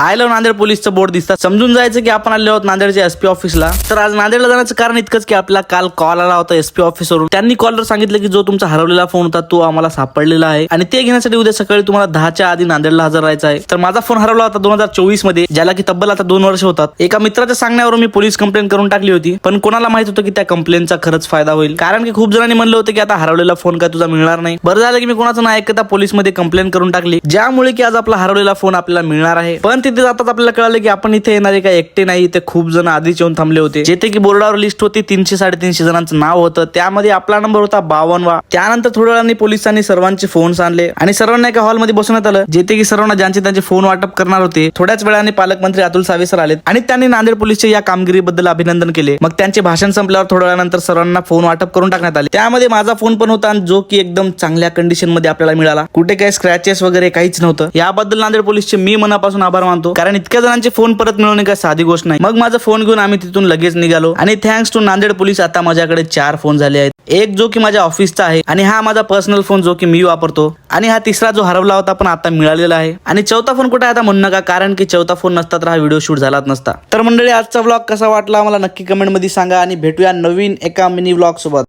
आयलो नांदेड पोलीसचं बोर्ड दिसतात, समजून जायचं की आपण आलो आहोत नांदेडच्या एसपी ऑफिसला. तर आज नांदेडला जाण्याचं कारण इतकंच की आपला काल कॉल आला होता एसपी ऑफिसवरून. त्यांनी कॉलर सांगितलं की जो तुमचा हरवलेला फोन होता तो आम्हाला सापडलेला आहे आणि ते घेण्यासाठी उद्या सकाळी तुम्हाला 10च्या आधी नांदेडला हजर राहायचं आहे. तर माझा फोन हरवला होता 2024 मध्ये, ज्याला की तब्बल आता 2 वर्ष होतात. एका मित्राच्या सांगण्यावरून मी पोलीस कंप्लेंट करून टाकली होती, पण कोणाला माहित होतं की त्या कंप्लेंटचा खरंच फायदा होईल, कारण की खूप जणांनी म्हणलं होतं की आता हरवलेला फोन काय तुझा मिळणार नाही. बरं झालं की मी कोणाचं नाही ऐकता पोलीस मध्ये कंप्लेंट करून टाकली, ज्यामुळे की आज आपला हरवलेला फोन आपल्याला मिळणार आहे. पण तिथे जातात आपल्याला कळालं की आपण इथे येणारे काय एकटे नाही, ते खूप जण आधीच येऊन थांबले होते. जेथे की बोर्डावर लिस्ट होती 300-350 जणांचं नाव होतं, त्यामध्ये आपला नंबर होता 52वा. त्यानंतर थोड्या वेळाने पोलिसांनी सर्वांचे फोन्स आणले आणि सर्वांना एका हॉलमध्ये बसवण्यात आलं, जेथे की सर्वांना ज्यांचे त्यांचे फोन वाटप करणार होते. थोड्याच वेळाने पालकमंत्री अतुल सावे सर आले आणि त्यांनी नांदेड पोलीसच्या या कामगिरीबद्दल अभिनंदन केले. मग त्यांचे भाषण संपल्यावर थोड्या वेळानंतर सर्वांना फोन वाटप करून टाकण्यात आले. त्यामध्ये माझा फोन पण होता, जो की एकदम चांगल्या कंडिशन मध्ये आपल्याला मिळाला. कुठे काही स्क्रॅचेस वगैरे काहीच नव्हतं. याबद्दल नांदेड पोलीसचे मी मनापासून आभार मानतो, कारण इतक्या जणांचे फोन परत मिळवणे काय साधी गोष्ट नाही. मग माझा फोन घेऊन आम्ही तिथून लगेच निघालो आणि थँक्स टू नांदेड पोलीस आता माझ्याकडे 4 फोन झाले आहेत. एक जो की माझ्या ऑफिसचा आहे आणि हा माझा पर्सनल फोन जो की मी वापरतो, आणि हा तिसरा जो हरवला होता पण आता मिळालेला आहे. आणि चौथा फोन कुठे आहे आता म्हणू नका, कारण की चौथा फोन नसता तर हा व्हिडिओ शूट झालाच नसता. तर मंडळी, आजचा व्लॉग कसा वाटला मला नक्की कमेंट मध्ये सांगा आणि भेटूया नवीन एका मिनी व्लॉग सोबत.